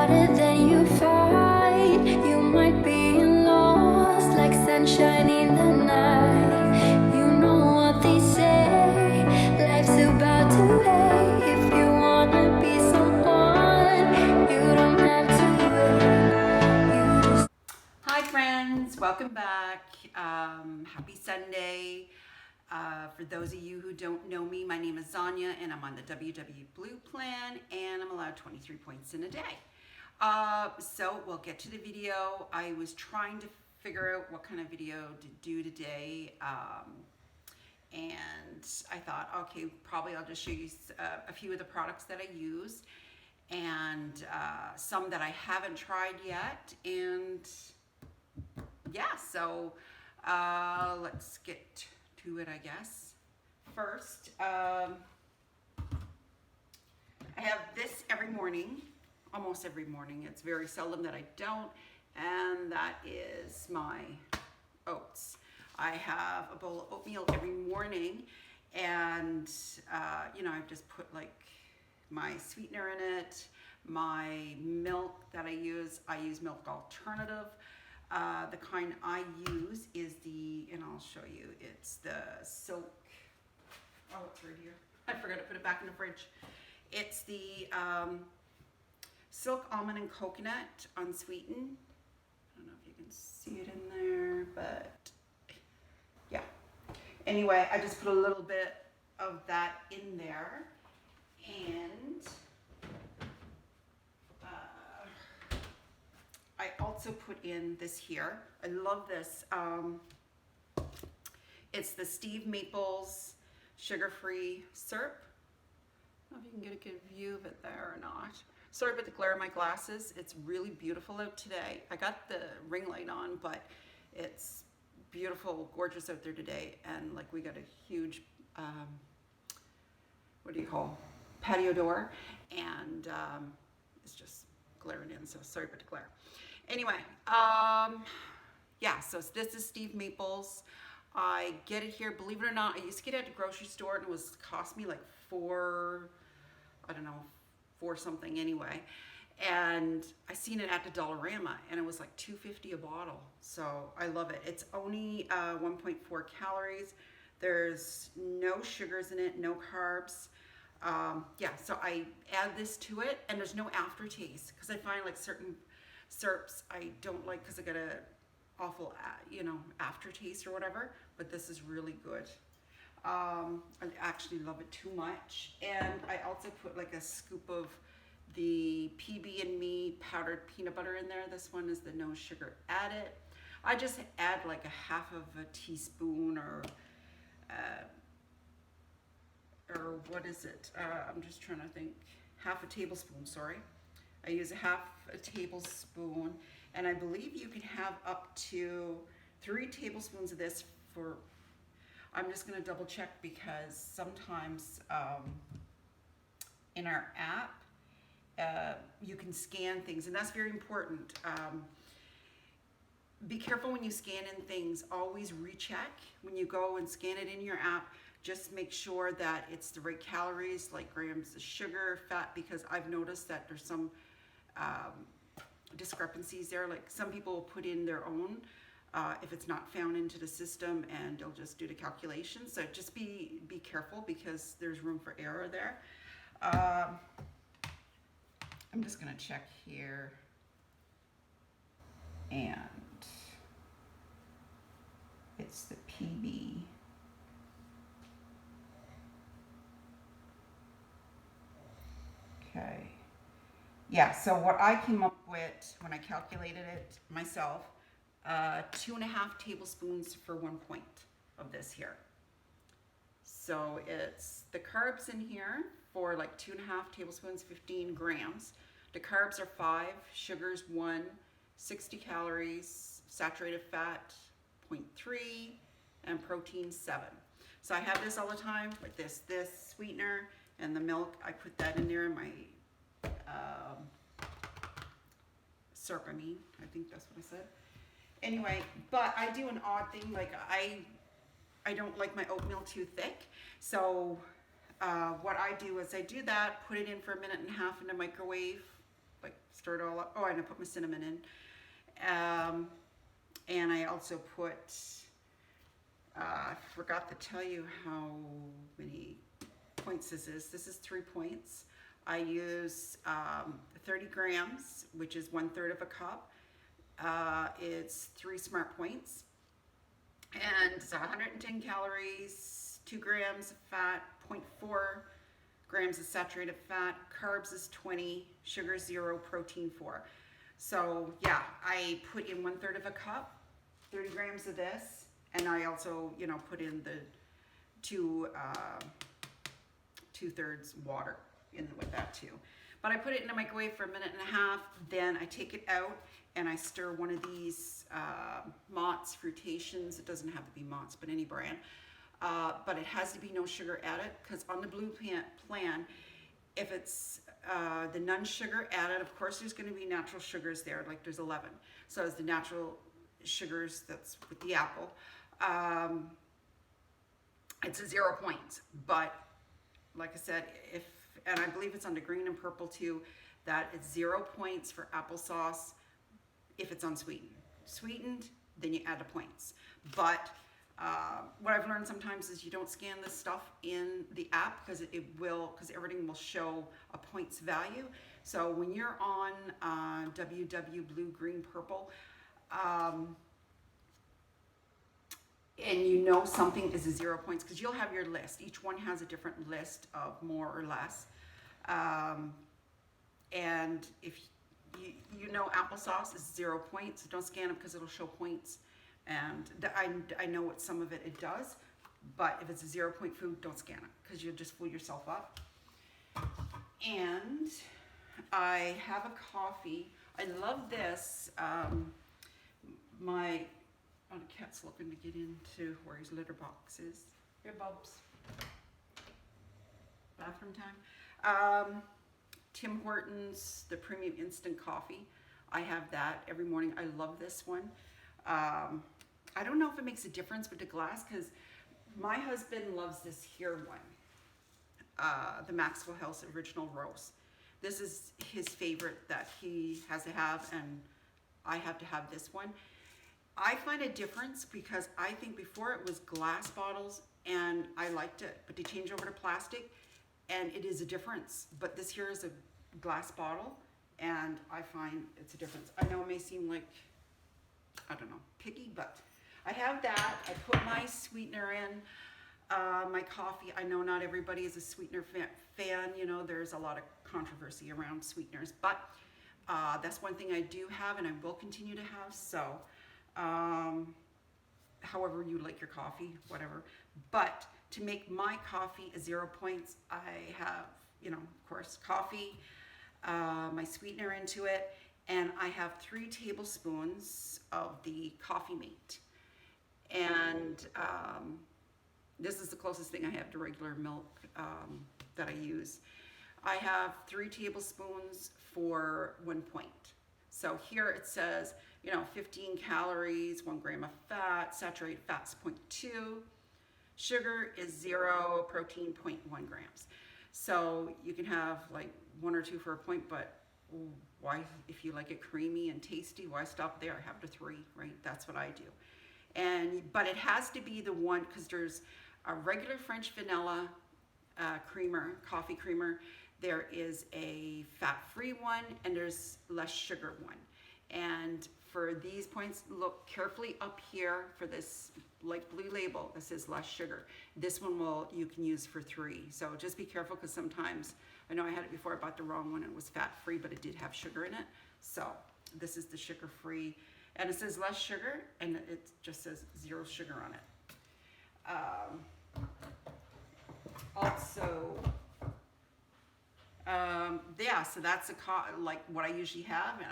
harder than you fight. You might be lost like sunshine in the night. You know what they say, life's about to end. If you wanna be someone, you don't have to wait. You just Hi friends, welcome back. Happy Sunday. For those of you who don't know me, my name is Zanya and I'm on the WW Blue plan and I'm allowed 23 points in a day. So we'll get to the video. I was trying to figure out what kind of video to do today. And I thought, okay, probably I'll just show you a few of the products that I use and some that I haven't tried yet. And yeah, so let's get to it, I guess. First, I have this every morning, almost every morning. It's very seldom that I don't, and that is my oats. I have a bowl of oatmeal every morning, and you know, I've just put like my sweetener in it, my milk that I use milk alternative. The kind I use is and I'll show you, it's the Silk, oh, it's right here. I forgot to put it back in the fridge. It's the Silk Almond and Coconut Unsweetened. I don't know if you can see it in there, but yeah. Anyway, I just put a little bit of that in there, and I also put in this here. I love this. It's the Steve Maples sugar-free syrup. I don't know if you can get a good view of it there or not. Sorry about the glare of my glasses. It's really beautiful out today. I got the ring light on, but it's beautiful, gorgeous out there today. And like we got a huge, what do you call, patio door. And it's just glaring in, so sorry about the glare. Anyway, yeah, so this is Steve Maples. I get it here, believe it or not, I used to get it at the grocery store and it was cost me like $4 something anyway. And I seen it at the Dollarama and it was like $2.50 a bottle. So I love it. It's only 1.4 calories. There's no sugars in it, no carbs. Yeah, so I add this to it and there's no aftertaste because I find like certain syrups I don't like because I got a awful aftertaste or whatever, but this is really good. I actually love it too much. And I also put like a scoop of the PB&Me powdered peanut butter in there. This one is the no sugar added. I just add like a half of a teaspoon or what is it? I'm just trying to think. Half a tablespoon, sorry. I use a half a tablespoon, and I believe you can have up to 3 tablespoons of this for, I'm just gonna double check because sometimes in our app, you can scan things, and that's very important. Be careful when you scan in things, always recheck when you go and scan it in your app. Just make sure that it's the right calories, like grams of sugar, fat, because I've noticed that there's some discrepancies there. Like some people will put in their own if it's not found into the system, and they'll just do the calculations. So just be careful because there's room for error there. I'm just gonna check here, and it's the PB. Okay. Yeah, so what I came up with when I calculated it myself, 2.5 tablespoons for 1 point of this here. So it's the carbs in here for like 2.5 tablespoons, 15 grams. The carbs are 5, sugars 1, 60 calories, saturated fat 0.3, and protein 7. So I have this all the time, like this sweetener and the milk. I put that in there in my syrup, I think that's what I said. Anyway, but I do an odd thing, like I don't like my oatmeal too thick, so what I do is I do that, put it in for 1.5 minutes in the microwave, like stir it all up. Oh, and I put my cinnamon in. And I also put, I forgot to tell you how many points this is. This is 3 points. I use 30 grams, which is 1/3 of a cup. It's 3 smart points. And it's 110 calories, 2 grams of fat, 0.4 grams of saturated fat, carbs is 20, sugar 0, protein 4. So yeah, I put in 1/3 of a cup, 30 grams of this, and I also, you know, put in the 2/3 water in with that too. But I put it in the microwave for 1.5 minutes, then I take it out and I stir one of these Mott's Fruitations. It doesn't have to be Mott's, but any brand. But it has to be no sugar added, because on the blue plan, if it's the none sugar added, of course there's going to be natural sugars there, like there's 11. So it's the natural sugars that's with the apple. It's a 0 points, but like I said, and I believe it's on the green and purple too, that it's 0 points for applesauce if it's unsweetened. Sweetened, then you add the points. But what I've learned sometimes is you don't scan this stuff in the app, because because everything will show a points value. So when you're on WW Blue, Green, Purple, and you know something is a 0 points, because you'll have your list. Each one has a different list of more or less. And if you know applesauce is 0 points, so don't scan it because it'll show points. And I know what some of it does, but if it's a 0 point food, don't scan it, because you'll just fool yourself up. And I have a coffee. I love this. My cat's looking to get into where his litter box is. Here, Bubs. Bathroom time. Tim Hortons, the premium instant coffee. I have that every morning. I love this one. I don't know if it makes a difference with the glass, because my husband loves this here one, the Maxwell House Original Roast. This is his favorite that he has to have, and I have to have this one. I find a difference, because I think before it was glass bottles and I liked it, but they changed over to plastic and it is a difference. But this here is a glass bottle and I find it's a difference. I know it may seem like, I don't know, picky, but I have that. I put my sweetener in my coffee. I know not everybody is a sweetener fan. You know, there's a lot of controversy around sweeteners, but that's one thing I do have and I will continue to have. So however you like your coffee, whatever. But to make my coffee a 0 points, I have, you know, of course, coffee, my sweetener into it, and I have 3 tablespoons of the coffee mate. And this is the closest thing I have to regular milk that I use. I have 3 tablespoons for 1 point. So here it says, you know, 15 calories, 1 gram of fat, saturated fat's 0.2, sugar is 0, protein 0.1 grams. So you can have like 1 or 2 for a point, but why, if you like it creamy and tasty, why stop there? Have the 3, right? That's what I do. But it has to be the one, because there's a regular French vanilla creamer, coffee creamer. There is a fat-free one, and there's less sugar one. And for these points, look carefully up here for this light blue label that says less sugar. This one you can use for 3. So just be careful, because sometimes, I know I had it before, I bought the wrong one, it was fat-free, but it did have sugar in it. So this is the sugar-free, and it says less sugar, and it just says 0 sugar on it. Also, yeah, so that's like what I usually have, and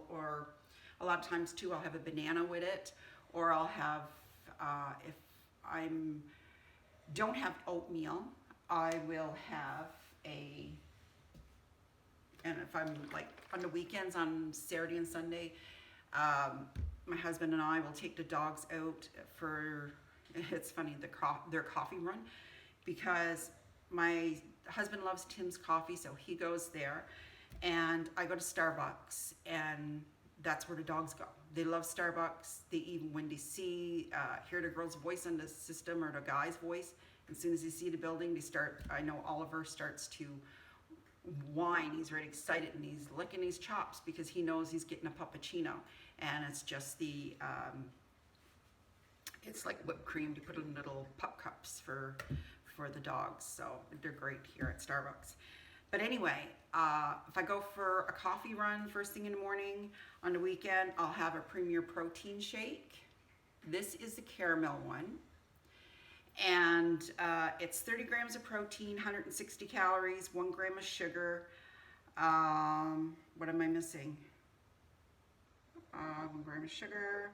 or a lot of times too, I'll have a banana with it, or I'll have, if don't have oatmeal, I will have and if I'm like on the weekends, on Saturday and Sunday, my husband and I will take the dogs out for, it's funny, their coffee run, because my husband loves Tim's Coffee, so he goes there, And I go to Starbucks, and that's where the dogs go. They love Starbucks. They even, when they hear the girl's voice on the system or the guy's voice, as soon as they see the building, I know Oliver starts to whine. He's really excited, and he's licking his chops because he knows he's getting a puppuccino. And it's just it's like whipped cream. You put it in little pup cups for the dogs. So they're great here at Starbucks. But anyway, if I go for a coffee run first thing in the morning, on the weekend, I'll have a Premier Protein shake. This is the caramel one. And it's 30 grams of protein, 160 calories, 1 gram of sugar. What am I missing? 1 gram of sugar.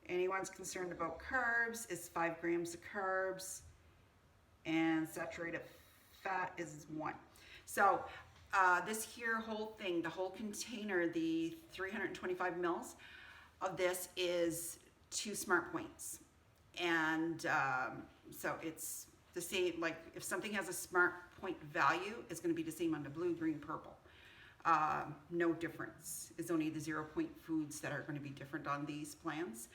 Anyone's concerned about carbs, it's 5 grams of carbs. And saturated fat is 1. So this here whole thing, the whole container, the 325 mils of this is 2 Smart Points. And so it's the same, like if something has a Smart Point value, it's going to be the same on the blue, green, purple. No difference. It's only the 0 point foods that are going to be different on these plans.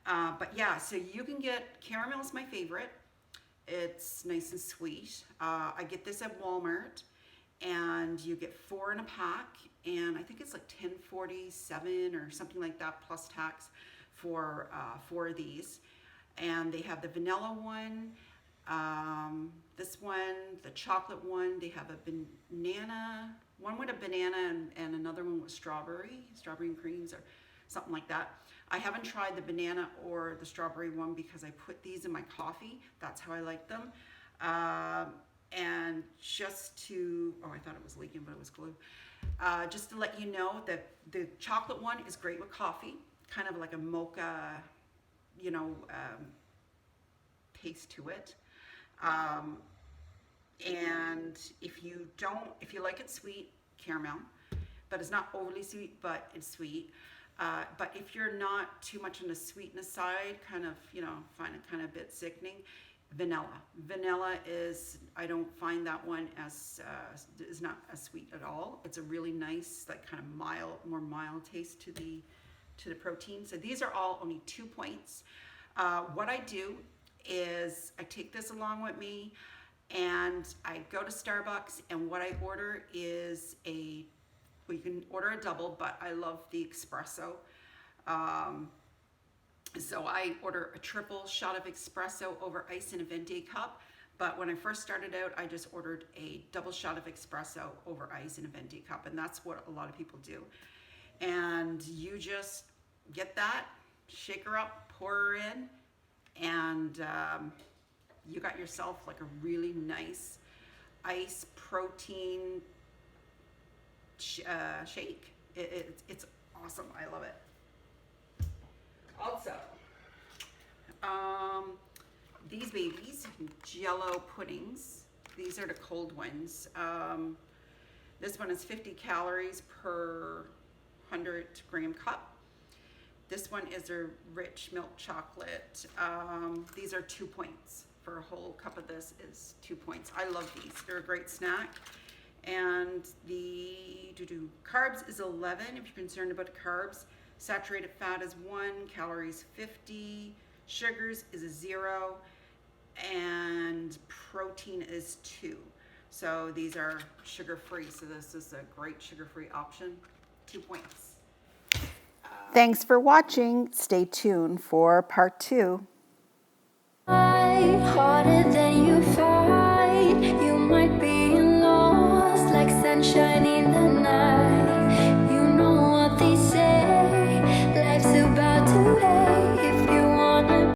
But yeah, so you can get, caramel is my favorite. It's nice and sweet. I get this at Walmart, and you get 4 in a pack, and I think it's like $10.47 or something like that plus tax for 4 of these. And they have the vanilla one, this one, the chocolate one. They have a banana, one with a banana and another one with strawberry and creams or something like that. I haven't tried the banana or the strawberry one because I put these in my coffee. That's how I like them. And just to, oh, I thought it was leaking, but it was glue. Just to let you know that the chocolate one is great with coffee, kind of like a mocha, taste to it. And if you like it sweet, caramel, but it's not overly sweet, but it's sweet. But if you're not too much on the sweetness side, kind of, find it kind of a bit sickening, vanilla. Vanilla is, I don't find that one is not as sweet at all. It's a really nice, like kind of more mild taste to the protein. So these are all only 2 points. What I do is I take this along with me, and I go to Starbucks, and what I order is you can order a double, but I love the espresso. So I order a triple shot of espresso over ice in a venti cup. But when I first started out, I just ordered a double shot of espresso over ice in a venti cup. And that's what a lot of people do. And you just get that, shake her up, pour her in, and you got yourself like a really nice ice protein shake. It's awesome. I love it. Also, these babies, Jello puddings. These are the cold ones. This one is 50 calories per 100 gram cup. This one is a rich milk chocolate. These are 2 points. For a whole cup of this is 2 points. I love these. They're a great snack. And the carbs is 11 if you're concerned about carbs. Saturated fat is 1, calories 50, sugars is a 0, and protein is 2. So these are sugar-free. So this is a great sugar-free option. 2 points. Thanks for watching. Stay tuned for part 2. Harder than you thought.